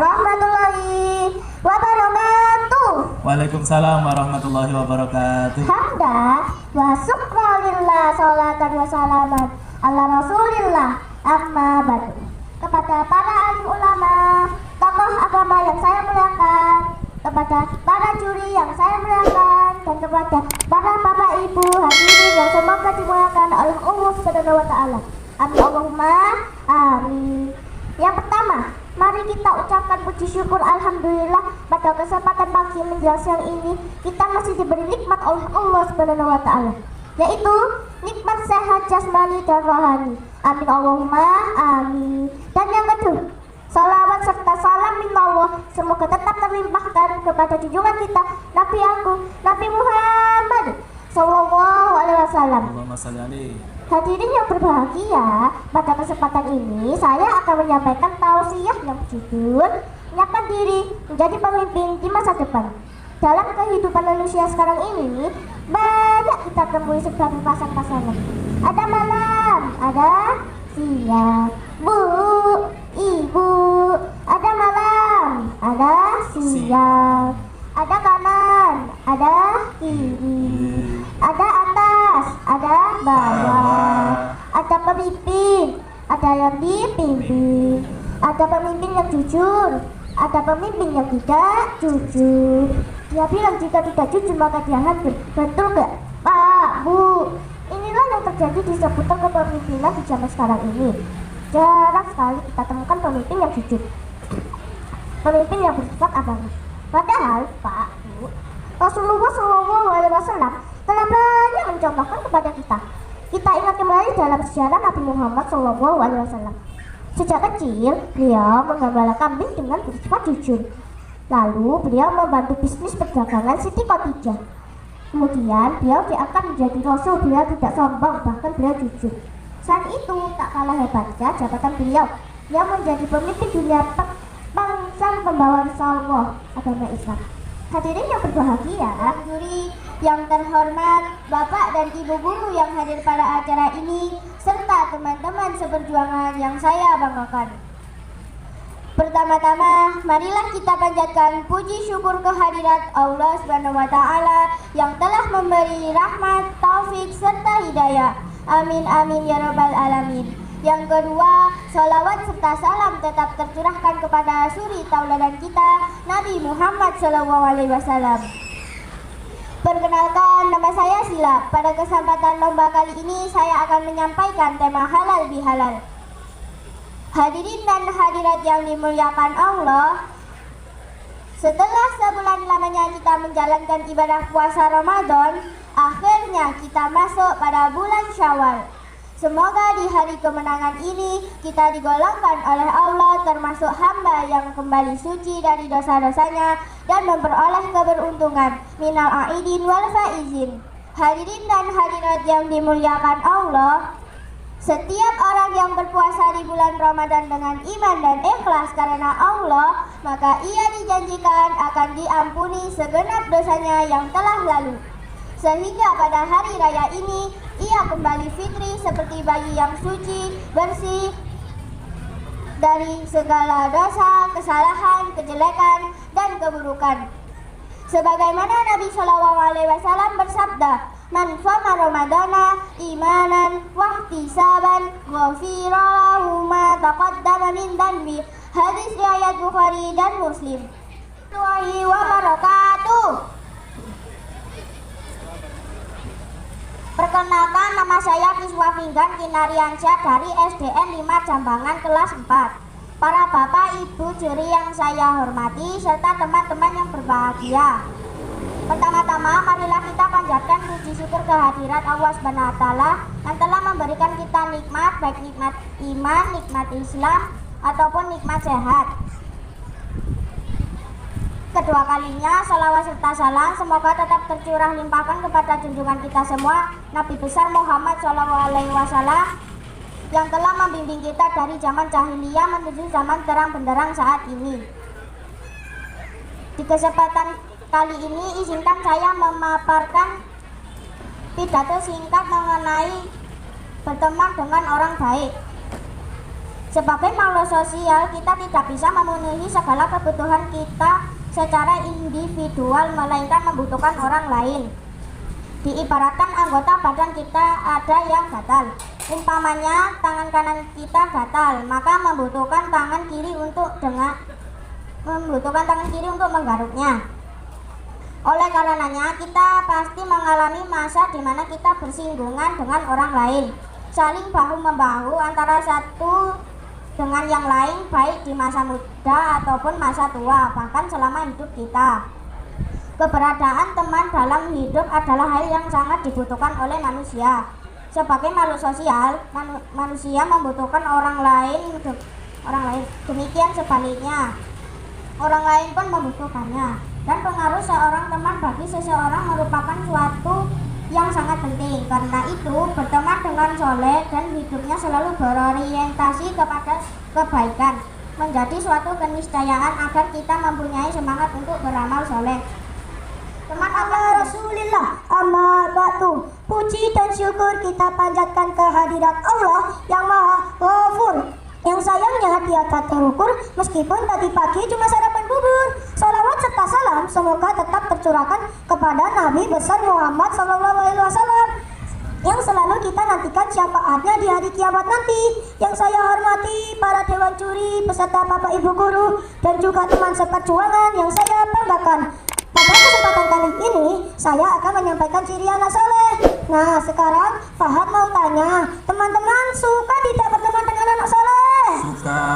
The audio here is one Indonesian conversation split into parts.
warahmatullahi wabarakatuh. Waalaikumsalam warahmatullahi wabarakatuh. Hamdah wa syukralillah, salatan wa salaman ala rasulillah, amma ba'du. Kepada para alim ulama, tokoh agama yang saya muliakan, kepada para juri yang saya muliakan, dan kepada para bapak ibu hadirin yang semoga dimuliakan oleh Allah Subhanahu wa taala. Amin Allahumma amin. Yang pertama, mari kita ucapkan puji syukur alhamdulillah pada kesempatan pagi menjelang siang ini kita masih diberi nikmat oleh Allah Subhanahu wa taala, yaitu nikmat sehat jasmani dan rohani. Amin Allahumma amin. Dan yang kedua, salawat serta salam minallah semoga tetap terlimpahkan kepada junjungan kita Nabi Agung Nabi Muhammad sallallahu alaihi wasallam. Allahumma shalli alaihi. Hadirin yang berbahagia, pada kesempatan ini saya akan menyampaikan tausiah yang berjudul menyiapkan diri menjadi pemimpin di masa depan. Dalam kehidupan manusia sekarang ini, banyak kita temui sebagai pasangan-pasangan. Ada malam, ada siang, bu, ibu. Ada malam, ada siang, ada kanan, ada kiri, ada atas, ada bawah, ada pemimpin, ada yang dipimpin, ada pemimpin yang jujur, ada pemimpin yang tidak jujur. Dia bilang jika tidak jujur maka dia hancur. Betul gak Pak, Bu? Inilah yang terjadi di seputar kepemimpinan di zaman sekarang ini. Jarang sekali kita temukan pemimpin yang jujur, pemimpin yang bersifat agama. Padahal Pak, Bu, Rasulullah SAW telah banyak mencontohkan kepada kita. Kita ingat kembali dalam sejarah Nabi Muhammad SAW. Sejak kecil, beliau menggembala kambing dengan bersifat jujur. Lalu beliau membantu bisnis perdagangan Siti Khadijah. Kemudian beliau diangkat menjadi rasul. Beliau tidak sombong, bahkan beliau jujur. Saat itu tak kalah hebatnya jabatan beliau. Beliau menjadi pemimpin dunia bangsa pembawa risalah agama Islam. Hadirin yang berbahagia, juri yang terhormat, bapak dan ibu guru yang hadir pada acara ini, serta teman-teman seperjuangan yang saya banggakan. Pertama-tama, marilah kita panjatkan puji syukur kehadirat Allah Subhanahu wa taala yang telah memberi rahmat, taufik serta hidayah. Amin amin ya rabbal alamin. Yang kedua, salawat serta salam tetap tercurahkan kepada suri tauladan kita, Nabi Muhammad SAW. Perkenalkan, nama saya Sila. Pada kesempatan lomba kali ini, saya akan menyampaikan tema halal bihalal. Hadirin dan hadirat yang dimuliakan Allah, setelah sebulan lamanya kita menjalankan ibadah puasa Ramadan, akhirnya kita masuk pada bulan Syawal. Semoga di hari kemenangan ini kita digolongkan oleh Allah termasuk hamba yang kembali suci dari dosa-dosanya dan memperoleh keberuntungan minal aidin wal faizin. Hadirin dan hadirat yang dimuliakan Allah, setiap orang yang berpuasa di bulan Ramadan dengan iman dan ikhlas karena Allah, maka ia dijanjikan akan diampuni segenap dosanya yang telah lalu. Sehingga pada hari raya ini ia kembali fitri seperti bayi yang suci, bersih dari segala dosa, kesalahan, kejelekan, dan keburukan. Sebagaimana Nabi SAW bersabda, "Man shoma Ramadana imanan wahtisaban ghufira lahu ma taqaddama min dhanbi." Hadis riwayat Bukhari dan Muslim. Warahmatullahi wabarakatuh. Perkenalkan, nama saya Kiswa Finggan Kinariansyah dari SDN 5 Jambangan kelas 4. Para bapak, ibu, juri yang saya hormati, serta teman-teman yang berbahagia. Pertama-tama, marilah kita panjatkan puji syukur kehadirat Allah Subhanahu wa taala yang telah memberikan kita nikmat, baik nikmat iman, nikmat Islam, ataupun nikmat sehat. Kedua kalinya, salawat serta salam semoga tetap tercurah limpahkan kepada junjungan kita semua, Nabi besar Muhammad SAW, yang telah membimbing kita dari zaman jahiliyah menuju zaman terang benderang saat ini. Di kesempatan kali ini, izinkan saya memaparkan pidato singkat mengenai berteman dengan orang baik. Sebagai makhluk sosial, kita tidak bisa memenuhi segala kebutuhan kita secara individual, melainkan membutuhkan orang lain. Diibaratkan anggota badan kita ada yang gatal. Umpamanya tangan kanan kita gatal, maka membutuhkan tangan kiri untuk menggaruknya. Oleh karenanya, kita pasti mengalami masa di mana kita bersinggungan dengan orang lain, saling bahu-membahu antara satu dengan yang lain, baik di masa muda ataupun masa tua, bahkan selama hidup kita. Keberadaan teman dalam hidup adalah hal yang sangat dibutuhkan oleh manusia. Sebagai makhluk sosial, manusia membutuhkan orang lain. Demikian sebaliknya, orang lain pun membutuhkannya. Dan pengaruh seorang teman bagi seseorang merupakan suatu yang sangat penting. Karena itu, berteman dengan soleh dan hidupnya selalu berorientasi kepada kebaikan menjadi suatu keniscayaan agar kita mempunyai semangat untuk beramal soleh. Teman Allah Rasulullah, amma ba'du. Puji dan syukur kita panjatkan kehadirat Allah yang Maha Ghafur, yang sayangnya tiada terukur, meskipun tadi pagi cuma sarapan bubur. Salawat serta salam semoga tetap tercurahkan kepada Nabi besar Muhammad SAW, yang selalu kita nantikan syafaatnya di hari kiamat nanti. Yang saya hormati para dewan juri beserta bapak ibu guru dan juga teman seperjuangan yang saya banggakan. Pada kesempatan kali ini, saya akan menyampaikan ciri anak soleh. Nah, sekarang Fahad mau tanya, teman-teman suka tidak berteman dengan anak soleh? Suka.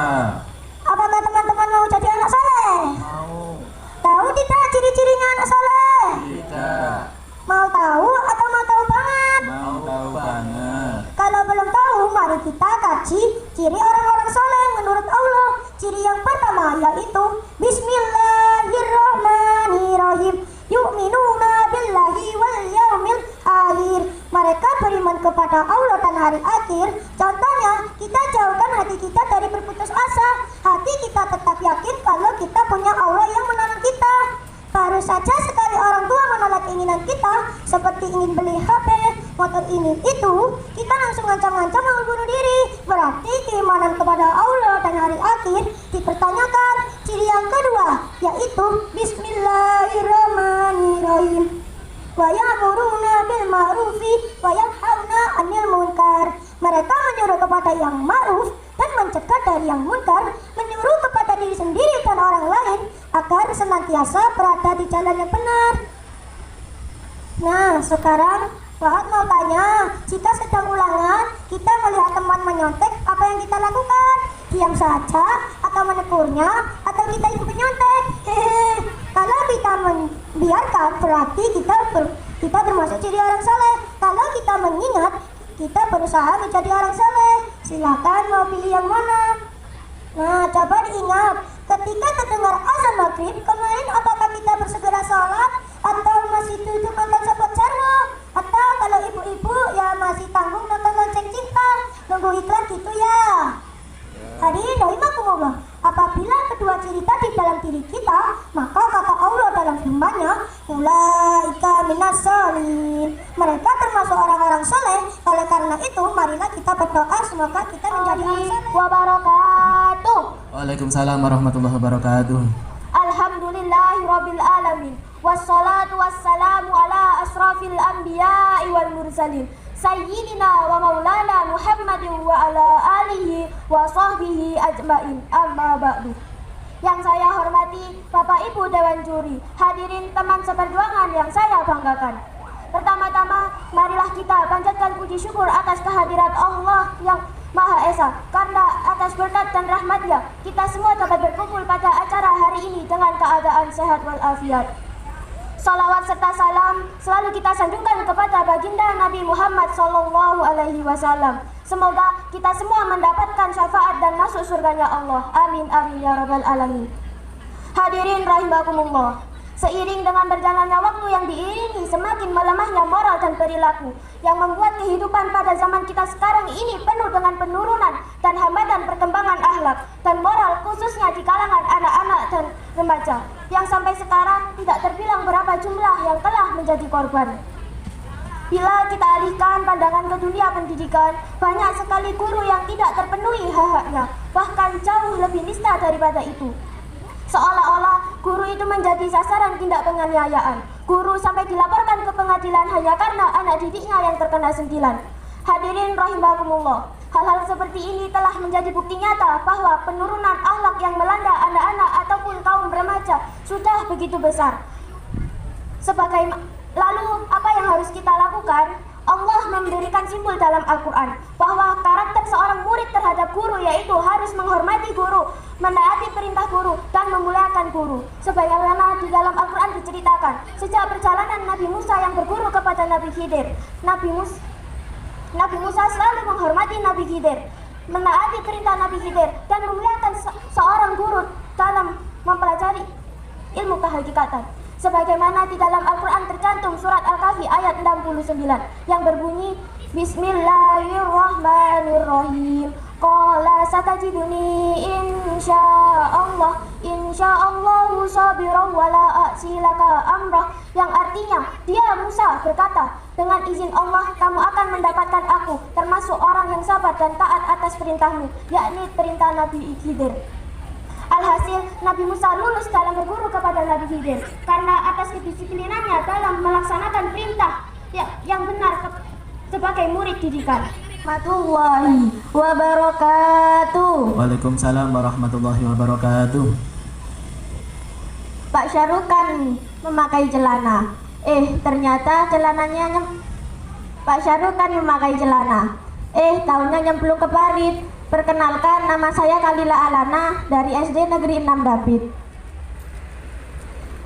Apakah teman-teman mau jadi anak soleh? Mau. Tahu tidak ciri-cirinya anak soleh? Tidak. Mau tahu atau mau tahu banget? Mau tahu banget. Kalau belum tahu, mari kita kaji ciri orang-orang soleh menurut Allah. Ciri yang pertama yaitu Bismillahirrahmanirrahim. Yu'minuna billahi wal yaumil akhir. Mereka beriman kepada Allah dan hari akhir. Contohnya, kita jauhkan hati kita dari berputus asa. Hati kita tetap yakin kalau kita punya Allah yang menolong kita. Baru saja sekali orang tua menolak keinginan kita, seperti ingin beli HP, motor ini itu, kita langsung ngancam-ngancam mau bunuh diri. Berarti keimanan kepada Allah dan hari akhir dipertanyakan. Ciri yang kedua yaitu Bismillahirrahmanirrahim. Wa ya'muruna bil ma'rufi wa yanhauna 'anil munkar. Mereka menyuruh kepada yang ma'ruf dan mencegah dari yang munkar, menyuruh kepada diri sendiri dan orang lain agar senantiasa berada di jalan yang benar. Nah, sekarang Fahad mau tanya, jika sedang ulangan kita melihat teman menyontek, apa yang kita lakukan? Diam saja atau menegurnya atau kita ikut menyontek? Kalau kita membiarkan berarti kita termasuk ciri orang saleh. Kalau kita mengingat, kita berusaha menjadi orang saleh. Silakan mau pilih yang mana? Nah, coba diingat, ketika terdengar azan maghrib kemarin, apakah kita bersegera sholat atau masih duduk nonton sepot jarwo? Atau kalau ibu-ibu ya masih tanggung nonton lonceng cinta, nunggu iklan gitu ya? Hadirin rahimakumullah, apabila kedua ciri tadi dalam diri kita, maka kata Allah dalam firman-Nya, ulaika minas sholihin. Mereka termasuk orang-orang soleh. Oleh karena itu, marilah kita berdoa semoga kita menjadi orang soleh. Wabarakatuh. Waalaikumsalam warahmatullahi wabarakatuh. Alhamdulillahirabbil alamin. Wassalatu wassalamu ala asrafil anbiya'i wal mursalin. Sayyidina wa maulana Muhammadin wa ala alihi wa sahbihi ajma'in, amma ba'du. Yang saya hormati Bapak Ibu Dewan Juri, hadirin teman seperjuangan yang saya banggakan. Pertama-tama, marilah kita panjatkan puji syukur atas kehadirat Allah yang Maha Esa. Karena atas berkat dan rahmatnya, kita semua dapat berkumpul pada acara hari ini dengan keadaan sehat walafiat. Salawat serta salam selalu kita sanjungkan kepada baginda Nabi Muhammad SAW. Semoga kita semua mendapatkan syafaat dan masuk surganya Allah. Amin amin ya rabbal alamin. Hadirin rahimakumullah, seiring dengan berjalannya waktu yang diiringi semakin melemahnya moral dan perilaku yang membuat kehidupan pada zaman kita sekarang ini penuh dengan penurunan dan hambatan perkembangan akhlak dan moral, khususnya di kalangan anak-anak dan remaja, yang sampai sekarang tidak terbilang berapa jumlah yang telah menjadi korban. Bila kita alihkan pandangan ke dunia pendidikan, banyak sekali guru yang tidak terpenuhi hak-haknya. bahkan jauh lebih nista daripada itu. Seolah-olah guru itu menjadi sasaran tindak penganiayaan. Guru sampai dilaporkan ke pengadilan hanya karena anak didiknya yang terkena sentilan. Hadirin rahimakumullah, hal-hal seperti ini telah menjadi bukti nyata bahwa penurunan akhlak yang melanda anak-anak ataupun kaum remaja sudah begitu besar. Lalu apa yang harus kita lakukan? Allah memberikan simbol dalam Al-Quran bahwa karakter seorang murid terhadap guru yaitu harus menghormati guru, menaati perintah guru, dan memuliakan guru. Sebagaimana di dalam Al-Quran diceritakan, sejak perjalanan Nabi Musa yang berguru kepada Nabi Khidir, Nabi Musa selalu menghormati Nabi Khidir, menaati perintah Nabi Khidir, dan memuliakan seorang guru dalam mempelajari ilmu kehakikatan. Sebagaimana di dalam Al-Quran tercantum surat Al-Kahfi ayat 69 yang berbunyi, Bismillahirrahmanirrahim. Qala satajiduni insya'allahu sabiran wala a'silaka amrah, yang artinya dia Musa berkata, dengan izin Allah kamu akan mendapatkan aku termasuk orang yang sabar dan taat atas perintahmu, yakni perintah Nabi Khidir. Alhasil, Nabi Musa lulus dalam berguru kepada Nabi Khidir karena atas kedisiplinannya dalam melaksanakan perintah yang benar sebagai murid didikan. Warahmatullahi wabarakatuh. Waalaikumsalam warahmatullahi wabarakatuh. Pak Syahrukan memakai celana. Ternyata celananya Pak Syahrukan memakai celana. Tahunnya nyemplung ke parit. Perkenalkan, nama saya Kalila Alana dari SD Negeri 6 David.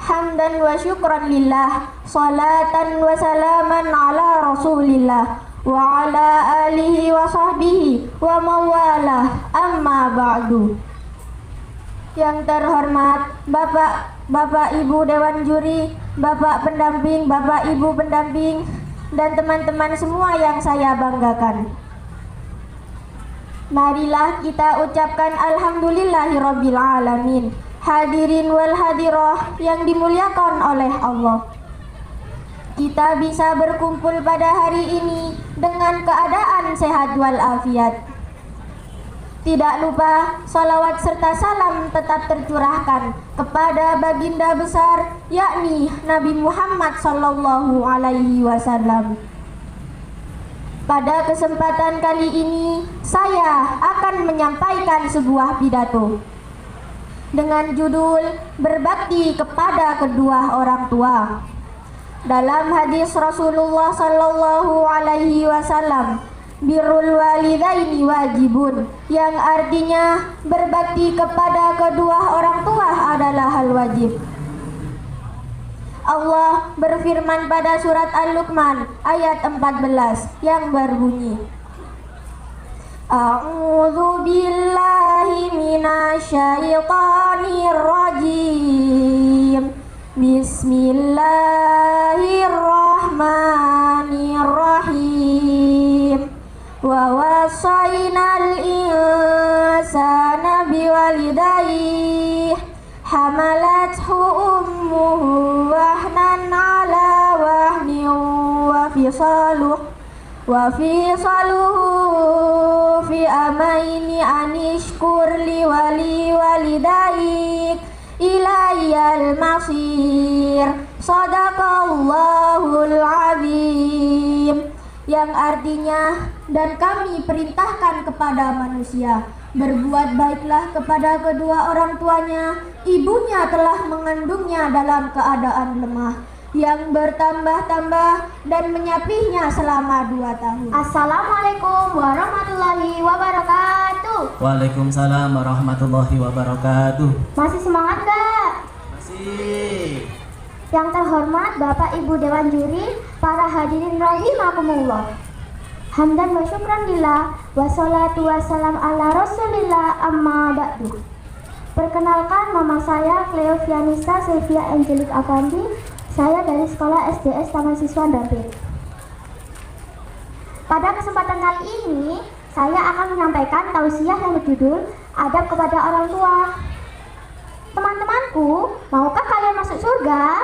Hamdan wa syukran lillah, salatan wa salaman ala rasulillah, wa ala alihi wa sahbihi wa mawalah, amma ba'du. Yang terhormat Bapak Ibu Dewan Juri, Bapak Pendamping, Bapak Ibu Pendamping, dan teman-teman semua yang saya banggakan. Marilah kita ucapkan alhamdulillahirabbil alamin. Hadirin wal hadirah yang dimuliakan oleh Allah. Kita bisa berkumpul pada hari ini dengan keadaan sehat walafiat. Tidak lupa salawat serta salam tetap tercurahkan kepada baginda besar, yakni Nabi Muhammad sallallahu alaihi wasallam. Pada kesempatan kali ini, saya akan menyampaikan sebuah pidato dengan judul Berbakti kepada kedua orang tua. Dalam hadis Rasulullah sallallahu alaihi wasallam, birrul walidaini wajibun, yang artinya berbakti kepada kedua orang tua adalah hal wajib. Allah berfirman pada surat Al-Luqman ayat 14 yang berbunyi, A'udzu billahi minasyaitonir rajim. Bismillahirrahmanirrahim. Wa wasainal insana biwalidayhi hamalathu ummuhu wahnan ala wahnin wa fisaluhu fi amaini anishkur li walidaik ilayyal masir. Sadaqallahul azim. Yang artinya, dan kami perintahkan kepada manusia, berbuat baiklah kepada kedua orang tuanya. Ibunya telah mengandungnya dalam keadaan lemah, yang bertambah-tambah dan menyapihnya selama 2 tahun. Assalamualaikum warahmatullahi wabarakatuh. Waalaikumsalam warahmatullahi wabarakatuh. Masih semangat gak? Masih. Yang terhormat Bapak Ibu Dewan Juri, para hadirin rahimakumullah. Hamdan wa syukran lillah, wassalatu wassalam ala rasulillah, amma ba'du. Perkenalkan, nama saya Cleo Fianista Sylvia Angelik Avandi. Saya dari sekolah SDS Taman Siswa David. Pada kesempatan kali ini, saya akan menyampaikan tausiah yang berjudul Adab kepada Orang Tua. Teman-temanku, maukah kalian masuk surga?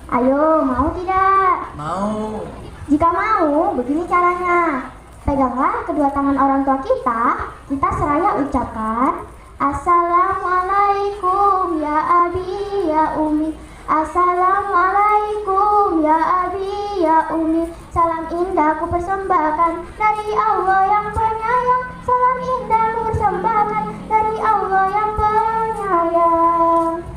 Ayo, mau tidak? Mau. Jika mau, begini caranya. Peganglah kedua tangan orang tua kita seraya ucapkan Assalamualaikum ya abi ya umi. Assalamualaikum ya abi ya umi. Salam indah ku persembahkan dari Allah yang penyayang. Salam indah ku persembahkan dari Allah yang penyayang.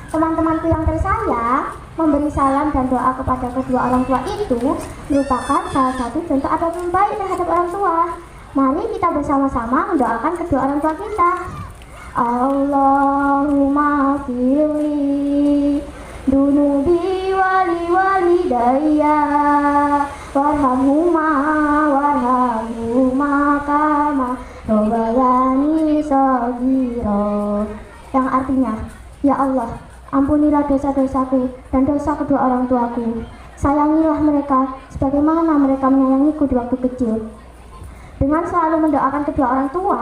Teman-temanku yang tersayang, memberi salam dan doa kepada kedua orang tua itu merupakan salah satu contoh adab yang baik terhadap orang tua. Mari kita bersama-sama mendoakan kedua orang tua kita. Allahumma firli dunubi wali walidayya warhamhuma kama rabbayani shaghira. Yang artinya, ya Allah, ampunilah dosa-dosaku dan dosa kedua orang tuaku. Sayangilah mereka sebagaimana mereka menyayangiku di waktu kecil. Dengan selalu mendoakan kedua orang tua,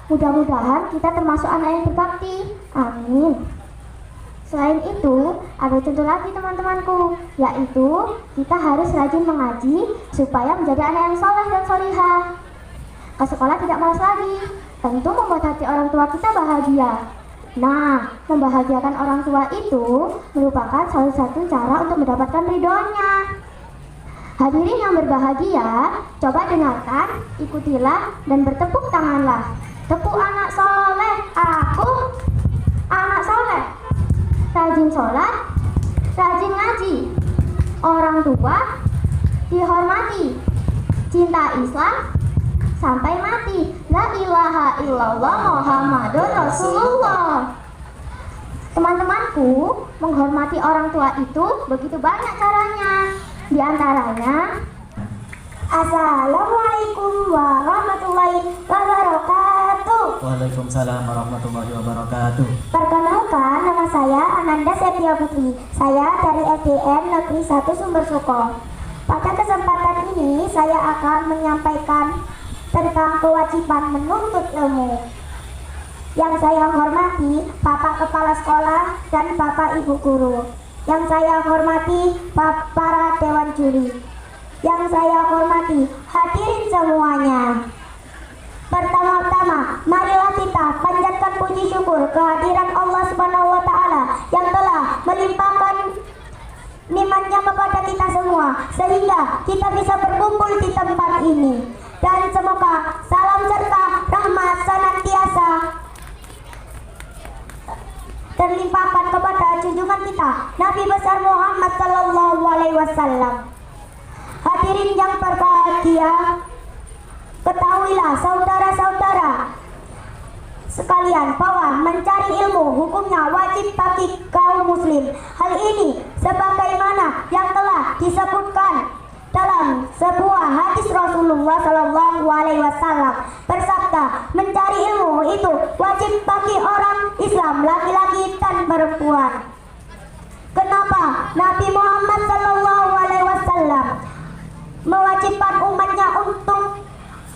mudah-mudahan kita termasuk anak yang berbakti. Amin. Selain itu, ada contoh lagi teman-temanku, yaitu kita harus rajin mengaji supaya menjadi anak yang soleh dan solihah. Ke sekolah tidak malas lagi, tentu membuat hati orang tua kita bahagia. Nah, membahagiakan orang tua itu merupakan salah satu cara untuk mendapatkan ridhonya. Hadirin yang berbahagia, coba dengarkan, ikutilah, dan bertepuk tanganlah. Tepuk anak soleh, aku anak soleh. Rajin sholat, rajin ngaji. Orang tua dihormati. Cinta Islam sampai mati. La ilaha illallah Muhammadur Rasulullah. Teman-temanku, menghormati orang tua itu begitu banyak caranya. Di antaranya, Assalamualaikum warahmatullahi wabarakatuh. Waalaikumsalam warahmatullahi wabarakatuh. Perkenalkan, nama saya Ananda Setia Putri. Saya dari SDN Negeri 1 Sumber Suko. Pada kesempatan ini saya akan menyampaikan tentang kewajiban menuntut ilmu. Yang saya hormati Bapak Kepala Sekolah dan Bapak Ibu Guru. Yang saya hormati para Dewan Juri. Yang saya hormati hadirin semuanya. Pertama-tama, marilah kita panjatkan puji syukur kehadiran Allah Subhanahu wa Ta'ala yang telah melimpahkan nikmatnya kepada kita semua sehingga kita bisa berkumpul di tempat ini. Dan semoga salam serta rahmat senantiasa terlimpahkan kepada junjungan kita Nabi besar Muhammad sallallahu alaihi wasallam. Hadirin yang berbahagia, ketahuilah saudara-saudara sekalian bahwa mencari ilmu hukumnya wajib bagi kaum muslim. Hal ini sebagaimana yang telah disebutkan dalam sebuah hadis Rasulullah Shallallahu Alaihi Wasallam bersabda, mencari ilmu itu wajib bagi orang Islam laki-laki dan perempuan. Kenapa Nabi Muhammad Shallallahu Alaihi Wasallam mewajibkan umatnya untuk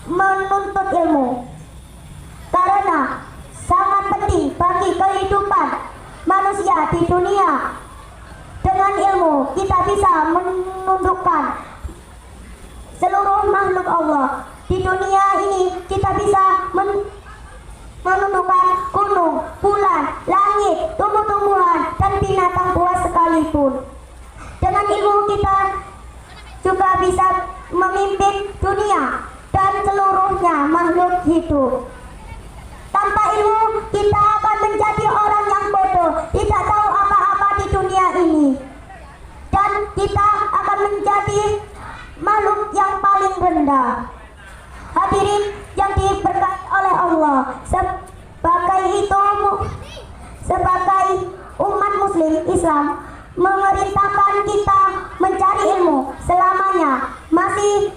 menuntut ilmu? Karena sangat penting bagi kehidupan manusia di dunia. Dengan ilmu kita bisa menundukkan seluruh makhluk Allah. Di dunia ini kita bisa menundukkan gunung, bulan, langit, tumbuh-tumbuhan, dan binatang buas sekalipun. Dengan ilmu kita juga bisa memimpin dunia dan seluruhnya makhluk hidup. Tanpa ilmu kita akan menjadi orang yang bodoh, tidak tahu apa-apa di dunia ini, dan kita akan menjadi makhluk yang paling rendah. Hadirin yang diberkati oleh Allah, sebagai umat muslim Islam memerintahkan kita mencari ilmu selamanya masih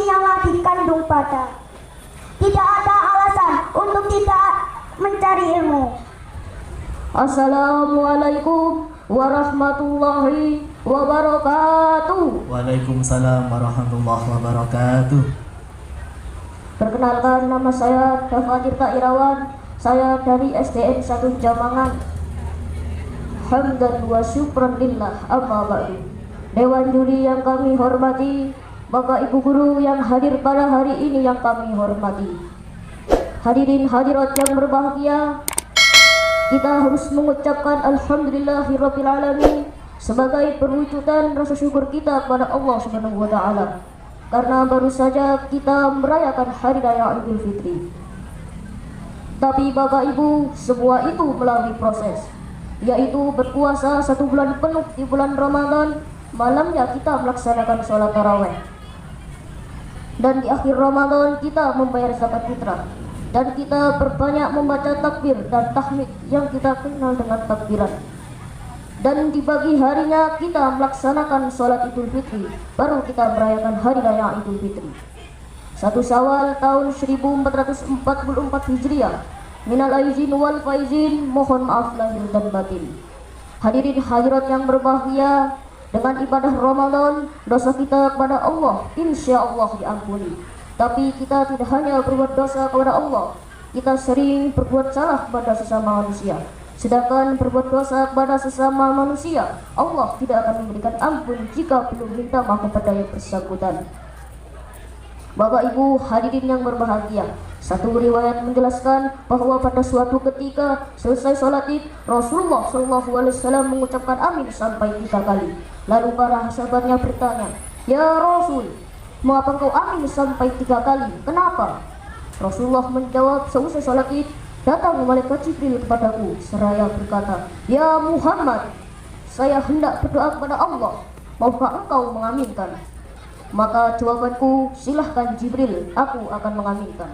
nyawa dikandung pada. Tidak ada alasan untuk tidak mencari ilmu. Assalamualaikum warahmatullahi wabarakatuh. Waalaikumsalam warahmatullahi wabarakatuh. Perkenalkan, nama saya Dava Tirta Irawan. Saya dari SDN 1 Jamangan. Hamdan wa syukran lillah, amma ba'du. Dewan juri yang kami hormati, Bapak Ibu guru yang hadir pada hari ini yang kami hormati, hadirin hadirat yang berbahagia, kita harus mengucapkan alhamdulillahirabbil alamin sebagai perwujudan rasa syukur kita kepada Allah Subhanahu wa taala, karena baru saja kita merayakan hari raya Idul Fitri. Tapi Bapak Ibu, semua itu melalui proses, yaitu berpuasa 1 bulan penuh di bulan Ramadan. Malamnya kita melaksanakan sholat taraweh, dan di akhir Ramadan kita membayar zakat fitrah, dan kita berbanyak membaca takbir dan tahmid yang kita kenal dengan takbiran. Dan di pagi harinya kita melaksanakan sholat Idul Fitri, baru kita merayakan hari raya Idul Fitri 1 Syawal tahun 1444 Hijriah. Minal aizin wal faizin, mohon maaf lahir dan batin. Hadirin hadirat yang berbahagia, dengan ibadah Ramadan, dosa kita kepada Allah insya Allah diampuni. Tapi kita tidak hanya berbuat dosa kepada Allah, kita sering berbuat salah kepada sesama manusia. Sedangkan berbuat dosa kepada sesama manusia, Allah tidak akan memberikan ampun jika belum minta maaf kepada yang bersangkutan. Bapak Ibu hadirin yang berbahagia, satu riwayat menjelaskan bahwa pada suatu ketika selesai sholat Id, Rasulullah SAW mengucapkan amin sampai 3 kali. Lalu para sahabatnya bertanya, "Ya Rasul, mengapa engkau amin sampai 3 kali? Kenapa?" Rasulullah menjawab, "Seusai sholat Id, datang malaikat Jibril kepadaku seraya berkata, 'Ya Muhammad, saya hendak berdoa kepada Allah, maukah engkau mengaminkan?' Maka jawabanku, silahkan Jibril, aku akan mengaminkan."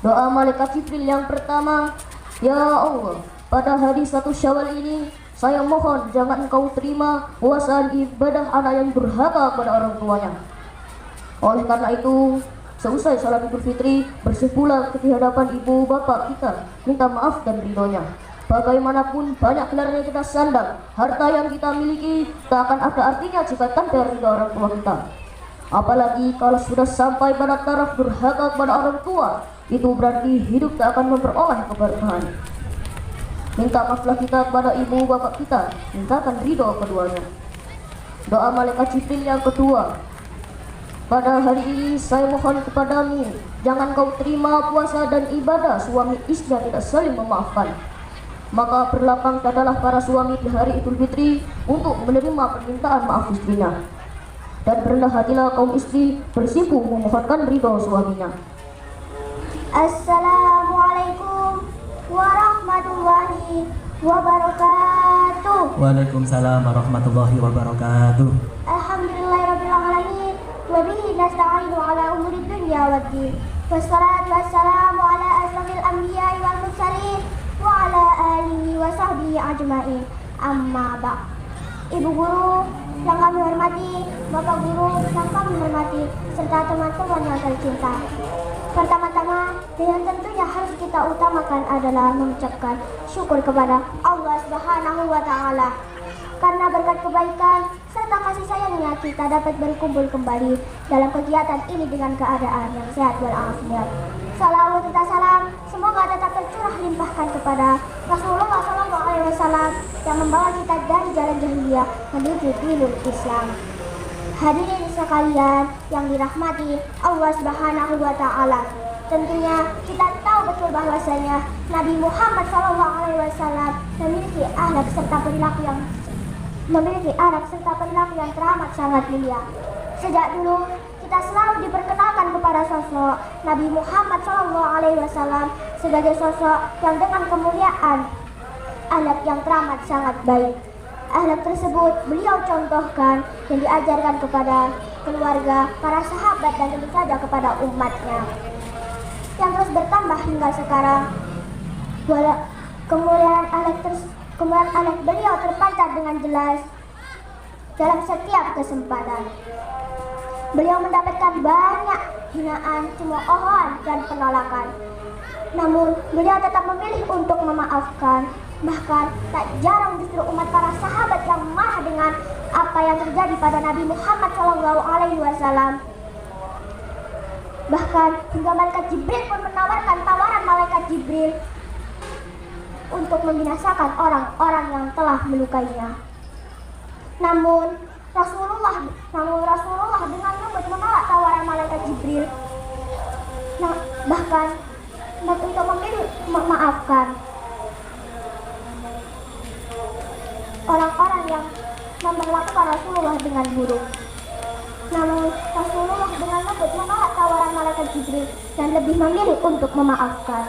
Doa malaikat Jibril yang pertama, "Ya Allah, pada hari 1 Syawal ini, saya mohon jangan engkau terima puasa ibadah anak yang durhaka pada orang tuanya. Oleh karena itu, seusai salat Idul Fitri, bersih pula di hadapan ibu bapak kita, minta maaf dan ridhonya. Bagaimanapun banyak gelar yang kita sandang, harta yang kita miliki tak akan ada artinya jika tanpa ridho orang tua kita. Apalagi kalau sudah sampai pada taraf durhaka kepada orang tua, itu berarti hidup tak akan memperoleh keberkahan. Minta maaflah kita kepada ibu bapak kita, mintakan ridho keduanya." Doa malaikat Jibril yang kedua, "Pada hari ini saya mohon kepadamu, jangan kau terima puasa dan ibadah suami istri yang tidak saling memaafkan." Maka berlapang dadalah para suami di hari Idul Fitri untuk menerima permintaan maaf istrinya, dan berendah hatilah kaum istri bersimpuh memohonkan ridho suaminya. Assalamualaikum warahmatullahi wabarakatuh. Waalaikumsalam warahmatullahi wabarakatuh. Alhamdulillahirabbil alamin wa bihi nasta'inu ala umuri dunya waddin. Wassalatu wassalamu ala asrofil anbiya'i wal mursalin wa ala alihi wa sahbihi ajma'in. Amma ba'd. Ibu guru yang kami hormati, Bapak guru yang kami hormati, serta teman-teman yang tercinta. Pertama-tama, yang tentunya harus kita utamakan adalah mengucapkan syukur kepada Allah Subhanahu wa taala. Karena berkat kebaikan serta kasih sayangnya kita dapat berkumpul kembali dalam kegiatan ini dengan keadaan yang sehat walafiat. Salawat serta salam semoga tetap tercurah limpahkan kepada Rasulullah SAW yang membawa kita dari jalan jahiliyah menuju dinul Islam. Hadirin sekalian yang dirahmati Allah Subhanahu wa taala. Tentunya kita tahu betul bahwasanya Nabi Muhammad SAW memiliki akhlak serta perilaku yang teramat sangat mulia. Sejak dulu kita selalu diperkenalkan kepada sosok Nabi Muhammad SAW sebagai sosok yang dengan kemuliaan akhlak yang teramat sangat baik. Akhlak tersebut beliau contohkan dan diajarkan kepada keluarga, para sahabat, dan tentu saja kepada umatnya, yang terus bertambah hingga sekarang. Kemuliaan akhlak beliau terpancar dengan jelas dalam setiap kesempatan. Beliau mendapatkan banyak hinaan, cemoohan, dan penolakan. Namun beliau tetap memilih untuk memaafkan. Bahkan tak jarang justru umat para sahabat yang marah dengan apa yang terjadi pada Nabi Muhammad SAW. Bahkan hingga malaikat Jibril pun menawarkan tawaran malaikat Jibril untuk membinasakan orang-orang yang telah melukainya. Namun Namun Rasulullah dengan lembut menolak tawaran malaikat Jibril. Nah, bahkan untuk memilih memaafkan orang-orang yang memperlakukan Rasulullah dengan buruk. Namun Rasulullah dengan lembut menolak tawaran malaikat Jibril dan lebih memilih untuk memaafkan.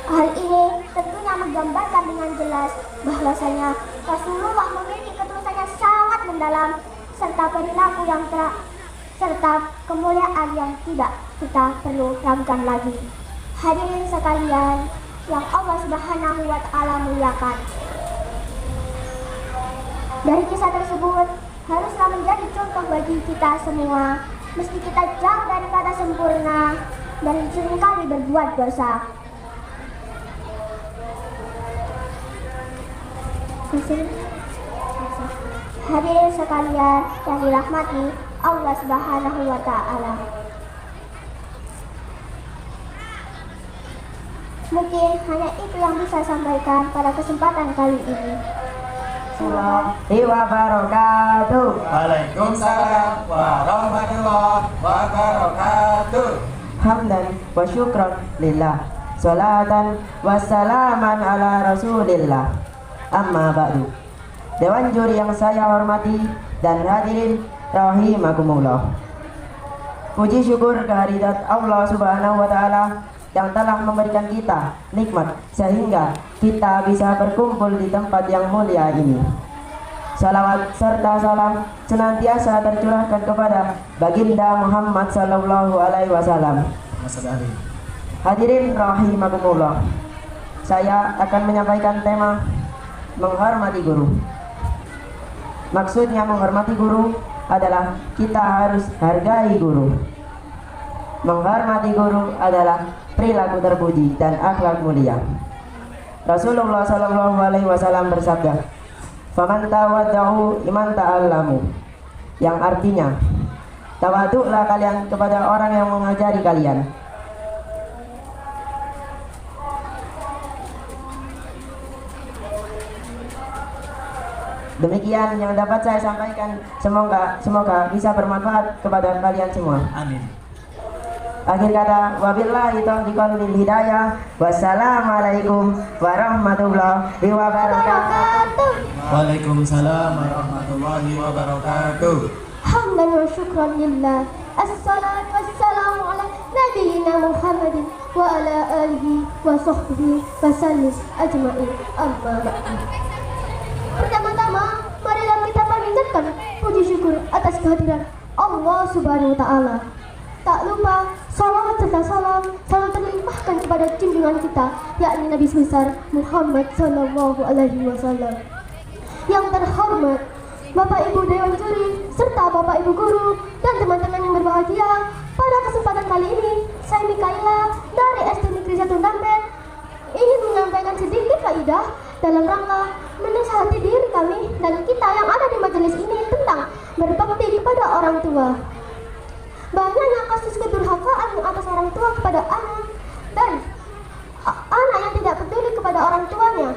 Hal ini tentunya menggambarkan dengan jelas bahwasanya Rasulullah memiliki ketulusan yang sangat mendalam serta perilaku yang serta kemuliaan yang tidak kita perlu ragukan lagi. Hadirin sekalian yang Allah Subhanahu wa Ta'ala muliakan. Dari kisah tersebut haruslah menjadi contoh bagi kita semua, meski kita jauh daripada sempurna dan seringkali berbuat dosa. Hadirin sekalian yang dirahmati Allah Subhanahu wa Ta'ala. Mungkin hanya itu yang bisa saya sampaikan pada kesempatan kali ini. Warahmatullahi wabarakatuh. Waalaikumsalam warahmatullahi wabarakatuh. Hamdan wa syukran lillah. Salatan wassalaman ala rasulillah. Amma ba'du. Dewan juri yang saya hormati dan hadirin rahimakumullah. Puji syukur kehadirat Allah Subhanahu wa Ta'ala yang telah memberikan kita nikmat sehingga kita bisa berkumpul di tempat yang mulia ini. Salawat serta salam senantiasa tercurahkan kepada baginda Muhammad sallallahu alaihi wasallam. Hadirin rahimakumullah. Saya akan menyampaikan tema menghormati guru. Maksudnya menghormati guru adalah kita harus hargai guru. Menghormati guru adalah perilaku terpuji dan akhlak mulia. Rasulullah sallallahu alaihi wasallam bersabda, "Faman tawaddahu liman ta'allamu." Yang artinya, tawaduklah kalian kepada orang yang mengajari kalian. Demikian yang dapat saya sampaikan. Semoga bisa bermanfaat kepada kalian semua. Amin. Akhir kata, wabillahi taufiq wal hidayah. Wassalamualaikum warahmatullahi wabarakatuh. Waalaikumsalam warahmatullahi wabarakatuh. Hamdan wa syukran lillah. Assalatu wassalamu ala nabiyyina Muhammadin wa ala alihi wa sahbihi wa sallim ajma'in. Amma ba'du. Pertama-tama, marilah kita panjatkan puji syukur atas kehadiran Allah Subhanahu wa Ta'ala. Tak lupa, salawat serta salam selalu terlimpahkan kepada junjungan kita, yakni Nabi besar Muhammad sallallahu alaihi wasallam. Yang terhormat Bapak Ibu Dewan Juri serta Bapak Ibu Guru dan teman-teman yang berbahagia, pada kesempatan kali ini saya Mikaela dari SD Negeri 1 Dampet ingin menyampaikan sedikit faedah dalam rangka menasihati diri kami dan kita yang ada di majelis ini tentang berbakti kepada orang tua. Banyaknya kasus kedurhakaan atas orang tua kepada anak dan anak yang tidak peduli kepada orang tuanya.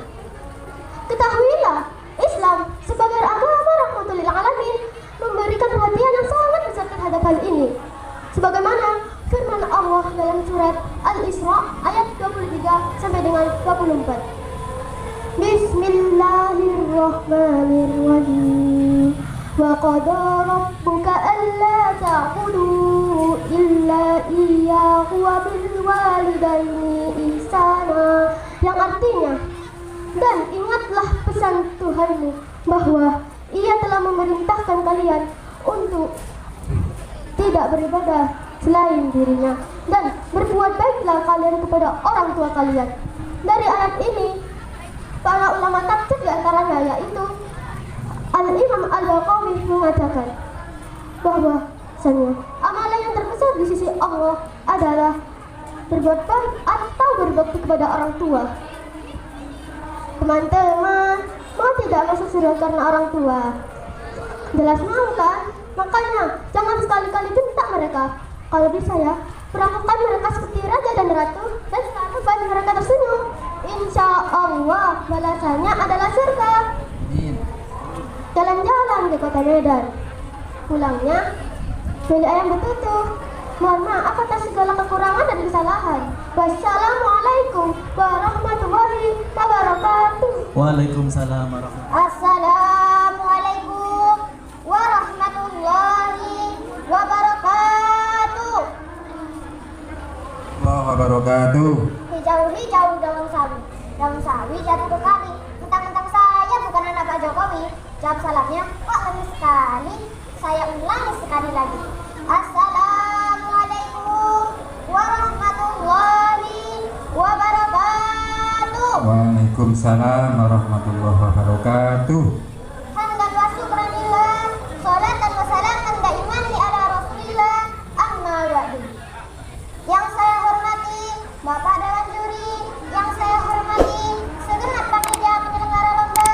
Ketahuilah, Islam sebagai agama rahmatul lil alamin memberikan perhatian yang sangat besar terhadap hal ini. Sebagaimana firman Allah dalam surat Al-Isra ayat 23 sampai dengan 24. Bismillahirrahmanirrahim. Wa qada rabbuka alla ta'budu illa iyyahu wa bil walidaini ihsana. Yang artinya, dan ingatlah pesan Tuhanmu bahwa Ia telah memerintahkan kalian untuk tidak beribadah selain dirinya dan berbuat baiklah kalian kepada orang tua kalian. Dari ayat ini, para ulama tafsir di antaranya yaitu Al-Imam Al-Baqawi mengatakan bahwa amalan yang terbesar di sisi Allah adalah berbuat baik atau berbakti kepada orang tua. Teman-teman, mau tidak masuk surga karena orang tua? Jelas mau kan? Makanya jangan sekali-kali bentak mereka. Kalau bisa ya, perlakukan mereka seperti raja dan ratu dan selalu buat mereka tersenyum. Insya Allah balasannya adalah surga. jalan-jalan ke kota Medan. Pulangnya, beli ayam betutu. Mohon maaf atas segala kekurangan dan kesalahan. Wassalamualaikum warahmatullahi wabarakatuh. Waalaikumsalam warahmatullahi Assalamualaikum warahmatullahi wabarakatuh. wabarakatuh. Hijau-hijau daun sawi jatuh ke kali. Mentang-mentang saya bukan anak Pak Jokowi. Jawab salahnya, kok lagi sekali. Saya ulangi sekali lagi. Assalamualaikum warahmatullahi wabarakatuh. Waalaikumsalam warahmatullahi wabarakatuh. Hamdan wa syukranillah, sholatan wa salaman daiman li ala rasulillah, amma ba'du. Yang saya hormati Bapak Dewan Juri, yang saya hormati segenap panitia penyelenggara lomba,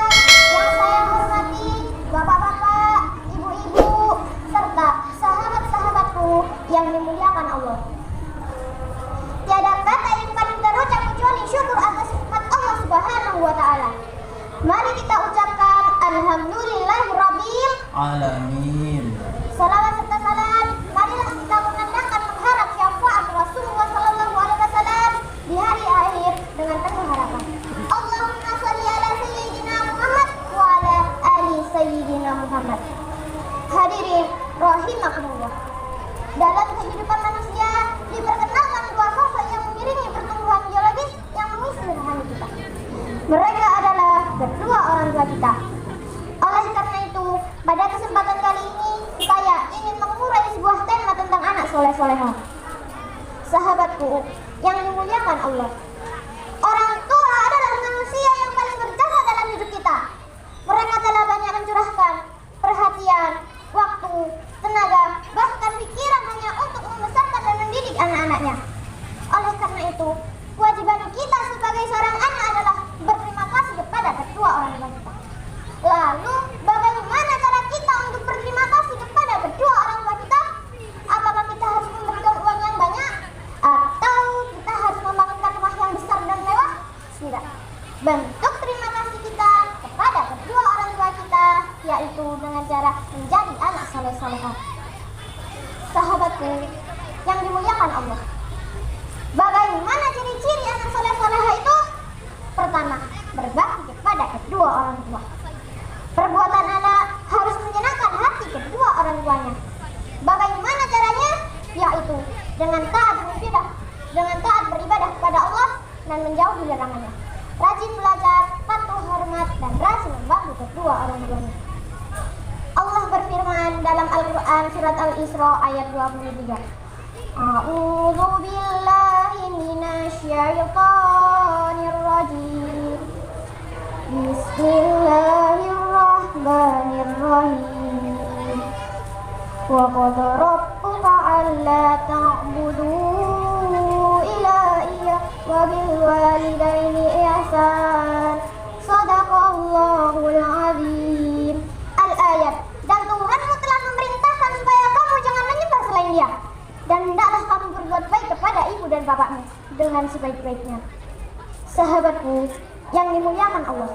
yang saya hormati bapak-bapak, ibu-ibu, serta sahabat-sahabatku yang dimuliakan Allah. Tiada kata yang paling terucap kecuali syukur atas nikmat Allah Subhanahu wa Ta'ala. Mari kita ucapkan Alhamdulillahirabbil alamin. Salawat serta salam, marilah kita mengandalkan mengharap syafaat Rasulullah sallallahu alaihi wasallam di hari akhir dengan penuh harapan. Allahumma shalli ala sayyidina Muhammad wa ala ali sayyidina Muhammad. Hadirin rahimakumullah. Dalam kehidupan manusia diperkenalkan dua sosok yang mengiringi pertumbuhan biologis yang mengisi rohani kita. Mereka adalah kedua orang tua kita. Oleh karena itu, pada kesempatan kali ini saya ingin mengurai sebuah tema tentang anak soleh-solehah. Sahabatku yang dimuliakan Allah, orang tua adalah manusia yang paling berjasa dalam hidup kita. Mereka telah banyak mencurahkan perhatian, waktu, tenaga, bahkan pikiran hanya untuk membesarkan dan mendidik anak-anaknya. Oleh karena itu, kewajiban kita sebagai seorang anak adalah berterima kasih kepada kedua orang tua kita. Lalu, bagaimana cara kita untuk berterima kasih kepada kedua orang tua kita? Apakah kita harus memberikan uang yang banyak? Atau kita harus membangunkan rumah yang besar dan mewah? Tidak. Bentuk terima kasih kita kepada kedua orang tua kita yaitu dengan cara menjadi anak soleh-solehah. Sahabatku yang dimuliakan Allah, bagaimana ciri-ciri anak soleh-solehah itu? Pertama, berbakti kepada kedua orang tua. Perbuatan anak harus menyenangkan hati kedua orang tuanya. Bagaimana caranya? Yaitu dengan taat beribadah kepada Allah dan menjauhi larangannya. Rajin belajar, patuh hormat, dan rajin membantu kedua orang tuanya. Allah berfirman dalam Al-Quran surat Al-Isra ayat 23. A'udzu billahi minasyaitonir rajim. Bismillahirrahmanirrahim. Wa qad rabbuka alla ta'budu illa iyyah wa bil walidaini ihsan. Shadaqallahul azim. Al-ayat. Dan Tuhanmu telah memerintahkan supaya kamu jangan menyembah selain Dia. Dan hendaklah kamu berbuat baik kepada ibu dan bapakmu dengan sebaik-baiknya. Sahabatku yang dimuliakan Allah,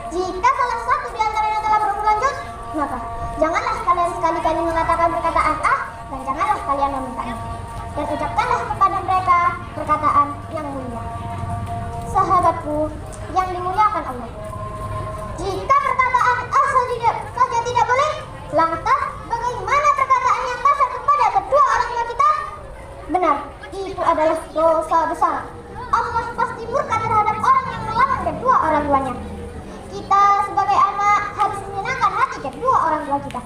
jika salah satu di antaranya telah berumur lanjut, maka janganlah kalian sekali-kali mengatakan perkataan dan janganlah kalian memintanya. Dan ucapkanlah kepada mereka perkataan yang mulia. Sahabatku yang dimuliakan Allah, jika perkataan saja tidak boleh, lantas bagaimana perkataan yang kasar kepada kedua orang tua kita? Benar, itu adalah dosa besar. Allah pasti murka terhadap orang yang melawan kedua orang tuanya. Kita sebagai anak harus menyenangkan hati kedua orang tua kita.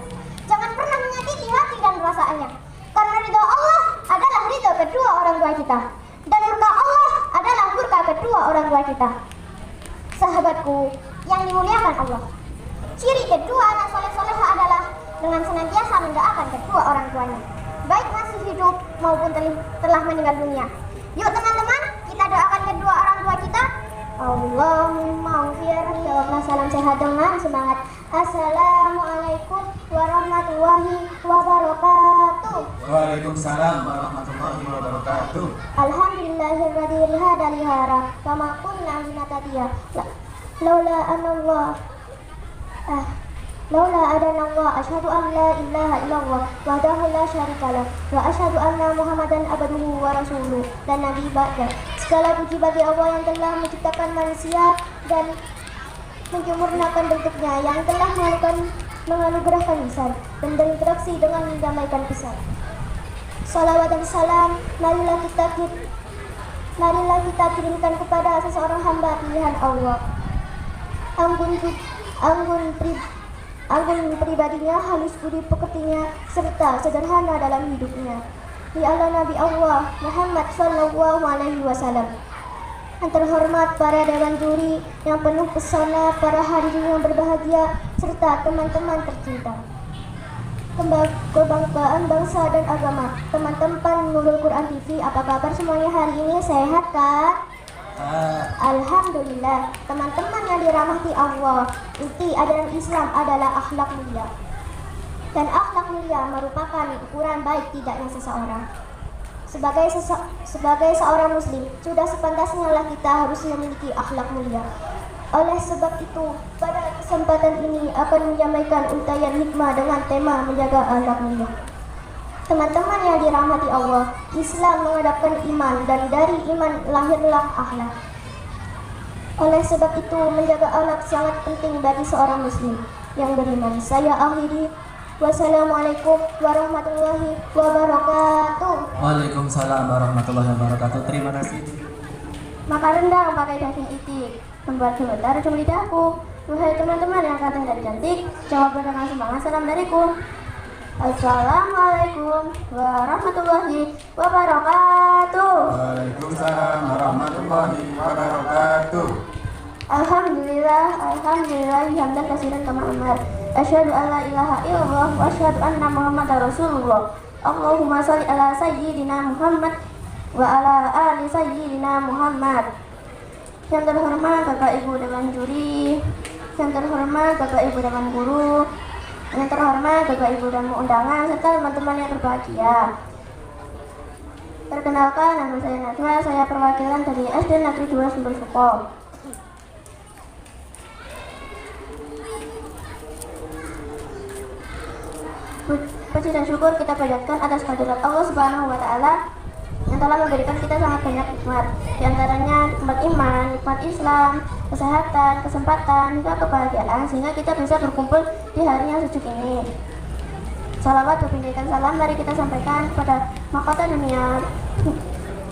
Jangan pernah menyakiti hati dan perasaannya. Karena ridho Allah adalah ridho kedua orang tua kita. Dan murka Allah adalah murka kedua orang tua kita. Sahabatku yang dimuliakan Allah, ciri kedua anak soleh-solehah adalah dengan senantiasa mendoakan kedua orang tuanya, baik masih hidup maupun telah meninggal dunia. Yuk teman-teman, kita doakan kedua orang tua kita. Allahumma ufir. Jawablah salam sehat dengan semangat. Assalamualaikum warahmatullahi wabarakatuh. Waalaikumsalam warahmatullahi wabarakatuh. Alhamdulillahirrahmanirrahim hadalihara wa ma kunna linahtadiya laula anallah. Laula adana Allah asyhadu an la ilaha illallah wahdahu la syarikalah wa asyhadu anna Muhammadan abduhu wa rasuluh dan nabi ba'da. Segala puji bagi Allah yang telah menciptakan manusia dan menyempurnakan bentuknya, yang telah menganugerahkan lisan dan berinteraksi dengan mendamaikan pesan. Salawat dan salam marilah kita kirimkan kepada seseorang hamba pilihan Allah. Anggun pribadinya, halus budi pekertinya, serta sederhana dalam hidupnya. Di ala Nabi Allah Muhammad Sallallahu Alaihi Wasallam. Yang terhormat para dewan juri yang penuh pesona, para hadirin yang berbahagia, serta teman-teman tercinta. Kebanggaan bangsa dan agama, teman-teman Nurul Quran TV, apa kabar semuanya hari ini? Sehat kan? Alhamdulillah. Teman-teman yang dirahmati Allah, inti ajaran Islam adalah akhlak mulia. Dan akhlak mulia merupakan ukuran baik tidaknya seseorang. Sebagai seorang muslim, sudah sepantasnya lah kita harus memiliki akhlak mulia. Oleh sebab itu, pada kesempatan ini akan menyampaikan untayan hikmah dengan tema menjaga akhlak mulia. Teman-teman yang dirahmati Allah, Islam menghadapkan iman dan dari iman lahirlah akhlak. Oleh sebab itu, menjaga akhlak sangat penting bagi seorang muslim yang beriman. Saya akhiri. Wassalamualaikum warahmatullahi wabarakatuh. Waalaikumsalam warahmatullahi wabarakatuh. Terima kasih. Makan rendang pakai daging itik, membuat gemetar ujung lidahku. Wahai teman-teman yang katanya dari cantik, jawab dengan semangat salam dariku. Assalamualaikum warahmatullahi wabarakatuh. Waalaikumsalam warahmatullahi wabarakatuh. Alhamdulillah hamdan katsiran kama amar. Asyhadu an la ilaha illallah wa asyhadu anna Muhammadar Rasulullah. Allahumma shalli ala sayyidina Muhammad wa ala ali sayyidina Muhammad. Yang terhormat Bapak Ibu dewan juri, yang terhormat Bapak Ibu dewan guru, yang terhormat Bapak Ibu dan undangan serta teman-teman yang berbahagia. Perkenalkan, nama saya Najwa, saya perwakilan dari SD Negeri 2 Sumber Suko. Puji dan syukur kita panjatkan atas kehadirat Allah Subhanahu wa Ta'ala yang telah memberikan kita sangat banyak nikmat, di antaranya nikmat iman, nikmat Islam, kesehatan, kesempatan, hingga kebahagiaan, sehingga kita bisa berkumpul di hari yang sejuk ini. Salawat berpindah salam mari kita sampaikan kepada mahkota dunia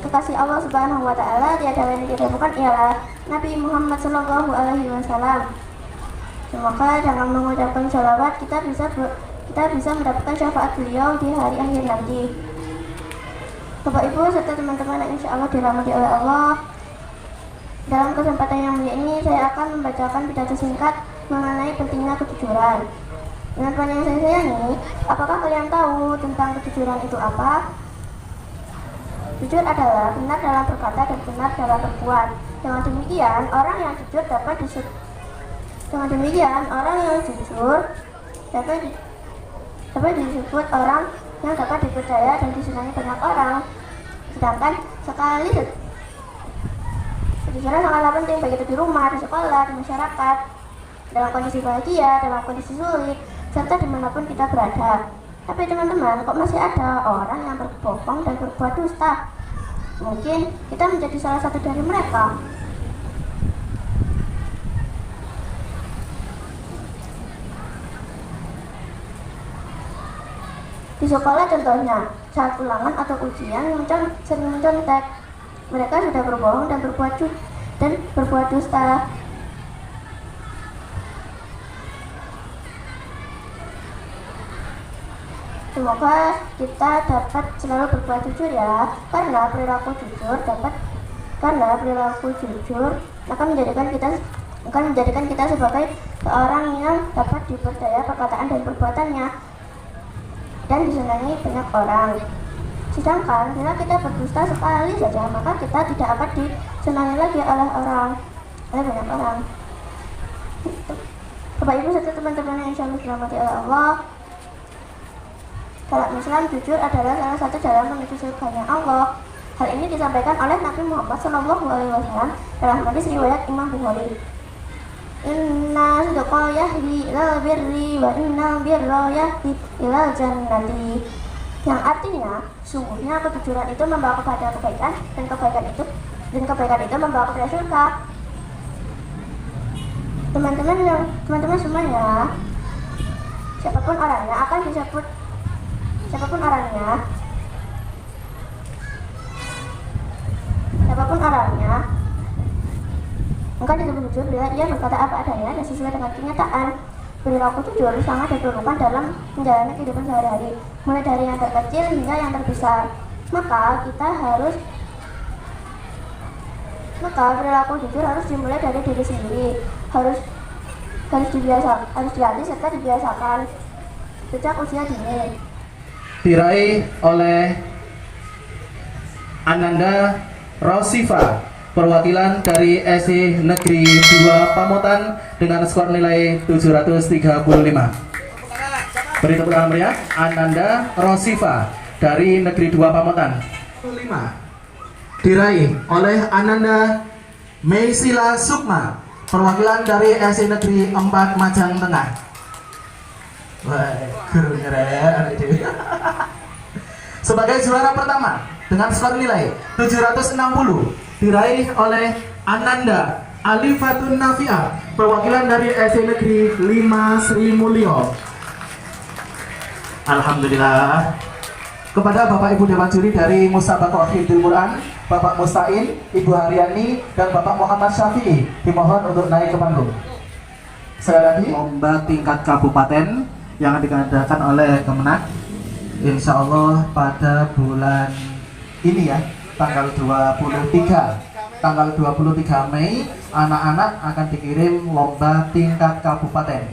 kekasih Allah Subhanahu wa Ta'ala, tiada lain tiada bukan ialah Nabi Muhammad Sallallahu Alaihi Wasallam. Semoga dengan mengucapkan salawat kita bisa mendapatkan syafaat beliau di hari akhir nanti. Bapak Ibu serta teman-teman yang insya Allah dirahmati oleh Allah, dalam kesempatan yang mulia ini saya akan membacakan pidato singkat mengenai pentingnya kejujuran. Teman-teman yang saya sayangi, apakah kalian tahu tentang kejujuran itu apa? Jujur adalah benar dalam berkata dan benar dalam berbuat. Dengan demikian orang yang jujur dapat disebut orang yang dapat dipercaya dan disenangi banyak orang. Sedangkan kejujuran sangatlah penting baik itu di rumah, di sekolah, di masyarakat, dalam kondisi bahagia, dalam kondisi sulit, serta dimanapun kita berada. Tapi teman-teman, kok masih ada orang yang berbohong dan berbuat dusta? Mungkin kita menjadi salah satu dari mereka. Di sekolah contohnya, saat ulangan atau ujian yang sering mencontek, mereka sudah berbohong dan berbuat dusta. Semoga kita dapat selalu berbuat jujur ya, karena perilaku jujur akan menjadikan kita sebagai seorang yang dapat dipercaya perkataan dan perbuatannya dan disenangi banyak orang. Sedangkan bila kita berdusta sekali saja, maka kita tidak akan disenangi lagi oleh banyak orang. Bapak Ibu serta teman-teman yang insya Allah dirahmati oleh Allah, dalam Islam jujur adalah salah satu jalan menuju surganya Allah. Hal ini disampaikan oleh Nabi Muhammad SAW dalam hadis riwayat Imam Bukhari. Inna sidqa yahdi ila birri wa inna birra yahdi ila jannati. Yang artinya, sungguhnya kejujuran itu membawa kepada kebaikan dan kebaikan itu membawa kepada surga. Teman-teman semuanya, siapapun orangnya, maka disebut jujur bila ia berkata apa adanya dan sesuai dengan kenyataan. Perilaku jujur sangat diperlukan dalam menjalani kehidupan sehari-hari, mulai dari yang terkecil hingga yang terbesar. Maka perilaku jujur harus dimulai dari diri sendiri, harus dilatih serta dibiasakan sejak usia dini. Diraih oleh Ananda Rosifa, perwakilan dari SD Negeri 2 Pamotan dengan skor nilai 735. Beri tepuk tangan meriah. Ananda Rosifa dari Negeri 2 Pamotan. 5. Diraih oleh Ananda Meisila Sukma, perwakilan dari SD Negeri 4 Majang Tengah. Wah, guru keren. Sebagai juara pertama dengan skor nilai 760 diraih oleh Ananda Alifatun Nafia, perwakilan dari SD Negeri 5 Sri Mulyo. Alhamdulillah. Kepada Bapak Ibu Dewan Juri dari Musabaqah Hifdzul Quran, Bapak Mustain, Ibu Haryani, dan Bapak Muhammad Syafi'i dimohon untuk naik ke panggung. Sekali lagi, lomba tingkat kabupaten yang diadakan oleh Kemenak, insya Allah pada bulan ini ya, tanggal 23 Mei, anak-anak akan dikirim lomba tingkat kabupaten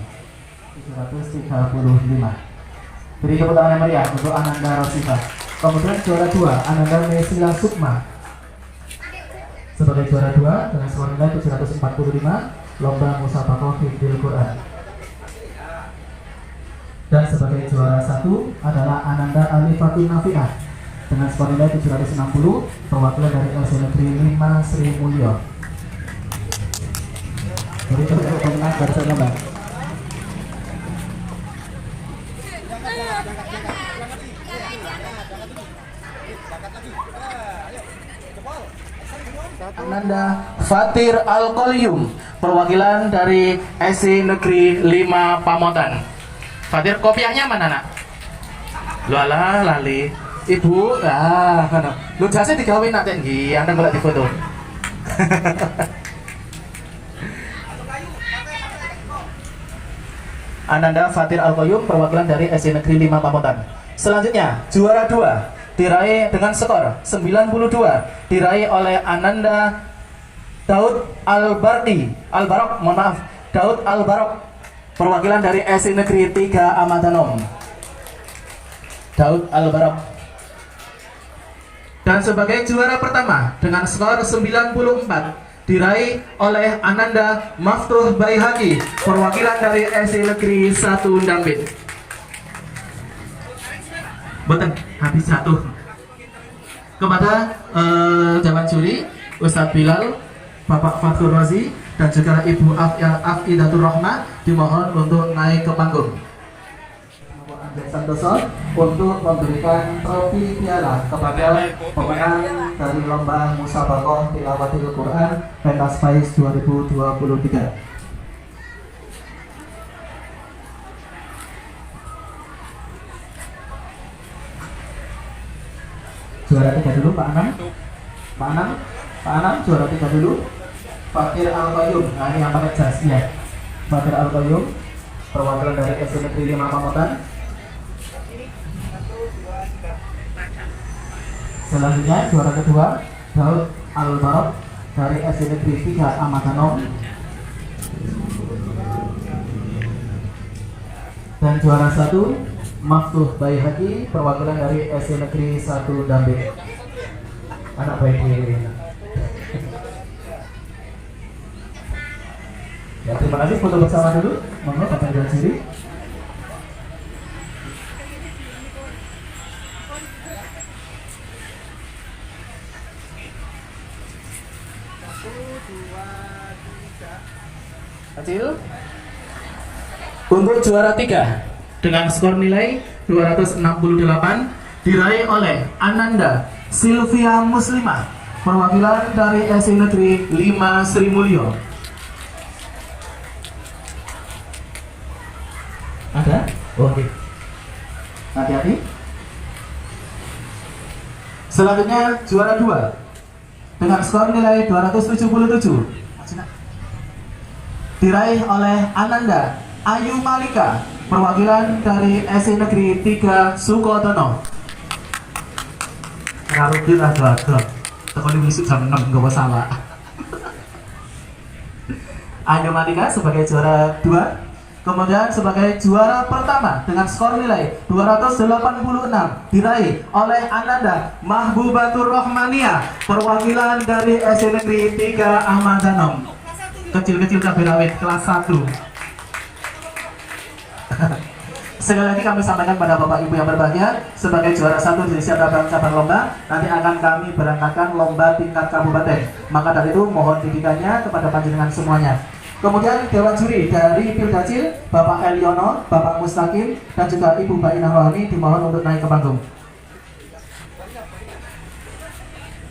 735. Beri tepuk tangan yang meriah untuk Ananda Rosifa. Kemudian juara 2 Ananda Meisila Sukma sebagai juara 2 dengan skor nilai 745 lomba Musabaqah Hifdzul Quran. Dan sebagai juara 1 adalah Ananda Alifatun Nafiah dengan skor nilai 760 perwakilan dari SD Negeri 5 Sri Mulyo. Beri tepuk tangan barisan gambar. Ananda Fatir Al-Qayyum, perwakilan dari SD Negeri 5 Pamotan. Fatir, kopiahnya mana nak? Lala lali. Ibu, mana? Lu jasa digawin nak tinggi, anda boleh difoto. Ananda Fatir Al-Qayyum, perwakilan dari SD Negeri 5 Pamotan. Selanjutnya, juara 2 diraih dengan skor 92 diraih oleh Ananda Daud Al-Barok, Daud Al-Barok, perwakilan dari SD Negeri 3 Amatanom. Daud Al-Barok. Dan sebagai juara pertama dengan skor 94 diraih oleh Ananda Maftuh Baihaqi, perwakilan dari SD Negeri 1 Dampit. Boten, habis satu. Kepada Dewan Juri, Ustadz Bilal, Bapak Fathur Razi, dan juga Ibu Afidatur Rahmah dimohon untuk naik ke panggung. Bapak Andres Santoso untuk memberikan trofi piala kepada pemenang dari lomba Musabaqah Tilawatil Quran Pentas Faiz 2023. Juara 3 dulu Pak Anam, juara 3 dulu. Fatir Al-Qayyum, nah ini yang pakai jas ya. Fatir Al-Qayyum, perwakilan dari SD Negeri 5 Pamotan. Selanjutnya juara kedua Daud Al-Barok dari SD Negeri 3 Amatanom. Dan juara 1 Maftuh Baihaqi, perwakilan dari SD Negeri 1 Dampit. Anak baik ini. Ya, terima kasih, foto bersama dulu. Monggo Bapak Dewan Juri. Kecil. Untuk juara 3 dengan skor nilai 268 diraih oleh Ananda Sylvia Muslimah, perwakilan dari SD Negeri 5 Sri Mulyo. Ada? Oke. Hati-hati. Selanjutnya juara 2 dengan skor nilai 277 diraih oleh Ananda Ayu Malika, perwakilan dari SD Negeri 3 Sukodono. Ngarutin lah doa-doa. Tekoni wisuk jam 6 gak salah. Ayu Malika sebagai juara 2. Kemudian sebagai juara pertama dengan skor nilai 286 diraih oleh Ananda Mahbubatur Rahmania, perwakilan dari SD Negeri 3 Ahmad Danom. Kecil-kecil cabai rawit kelas 1. Sekali lagi kami sampaikan pada Bapak Ibu yang berbahagia, sebagai juara 1 di setiap cabang lomba nanti akan kami berangkatkan lomba tingkat kabupaten. Maka dari itu mohon didikannya kepada panjenengan semuanya. Kemudian dewan juri dari Pildacil, Bapak Eliono, Bapak Mustaqim, dan juga Ibu Bainah Rohani dimohon untuk naik ke panggung.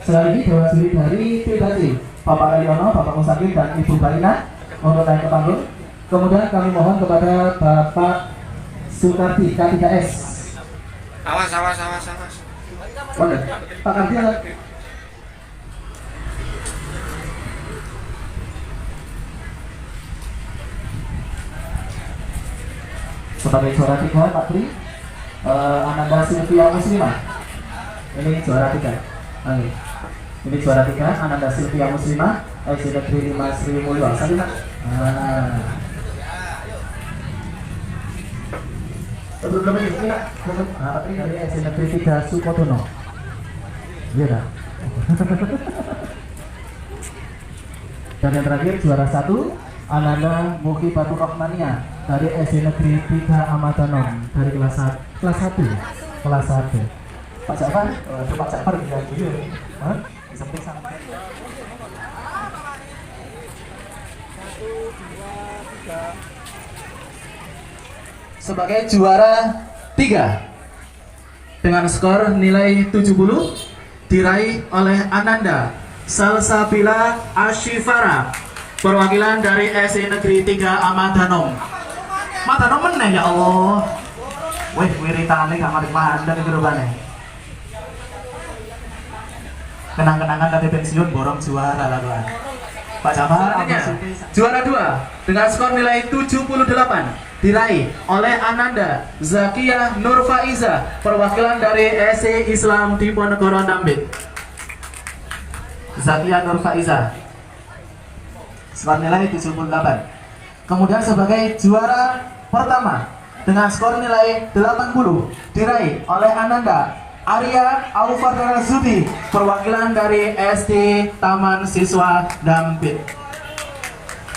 Sekali lagi dewan juri dari Pildacil, Bapak Eliono, Bapak Mustaqim, dan Ibu Bainah untuk naik ke panggung. Kemudian kami mohon kepada Bapak Sukarti K3S. Awas. Oke, Pak Karti. Sebagai juara 3 Pak Tri, Ananda Sylvia Muslimah. Ini juara 3. Ini juara 3 Ananda Sylvia Muslimah, SD Negeri 5 Sri Mulyo. Satu Pak. Belum ini Pak Tri dari SD Negeri 3 Sukodono. Iya dah. Dan yang terakhir juara 1 Ananda Muhibatur Rahmania dari SD Negeri 3 Ahmad Danom dari kelas 1. Pak Jafar, Pak Jafar bisa dulu. Bisa periksa. Sebagai juara 3 dengan skor nilai 70 diraih oleh Ananda Salsabila Ashifara, perwakilan dari SD Negeri 3 Ahmad Danom. Ahmad Danom meneh ya Allah. Wih, wiritane gak ngerti pandang itu rupanya. Kenang-kenangan dari pensiun borong juara lah tuan. Pak Jafar, juara 2 dengan skor nilai 78 diraih oleh Ananda Zakiyah Nur Faiza, perwakilan dari SD Islam Diponegoro Dambit. Zakiyah Nur Faiza, skor nilai 78. Kemudian sebagai juara pertama dengan skor nilai 80 diraih oleh Ananda Arya Aufardana Zuti, perwakilan dari SD Taman Siswa Dampit.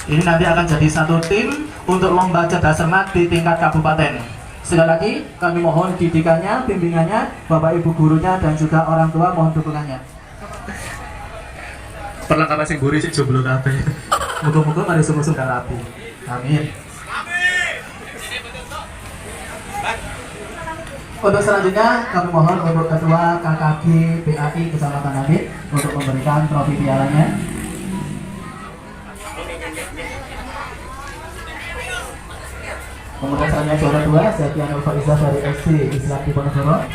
Ini nanti akan jadi satu tim untuk lomba cerdas cermat di tingkat kabupaten. Sekali lagi kami mohon didikannya, bimbingannya, Bapak Ibu gurunya dan juga orang tua mohon dukungannya. Perlengkapan sing buri sik jomblo kabeh. Muga-muga mari sumur-sumur rapi. Amin. Untuk selanjutnya kami mohon untuk Ketua KKG PAI Kecamatan Dampit untuk memberikan trofi pialanya. Kemudian selanjutnya juara 2 Zakia Nur Faiza dari SD Islam Diponegoro.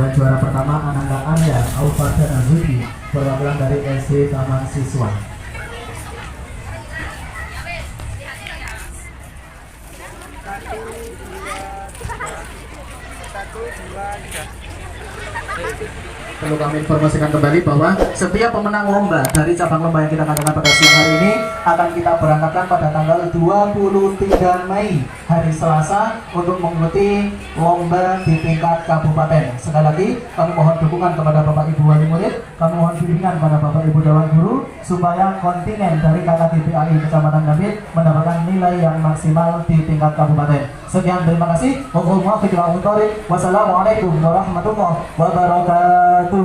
Dan juara pertama Ananda Arya Aufardana Zuti, perwakilan dari SD Taman Siswa. Perlu kami informasikan kembali bahwa setiap pemenang lomba dari cabang lomba yang kita adakan pada siang hari ini akan kita berangkatkan pada tanggal 23 Mei hari Selasa untuk mengikuti lomba di tingkat kabupaten. Sekali lagi kami mohon dukungan kepada Bapak Ibu wali murid, kami mohon bimbingan kepada Bapak Ibu dewan guru supaya kontingen dari KKG PAI Kecamatan Dampit mendapatkan nilai yang maksimal di tingkat kabupaten. Sekian, terima kasih. Wassalamualaikum warahmatullahi wabarakatuh.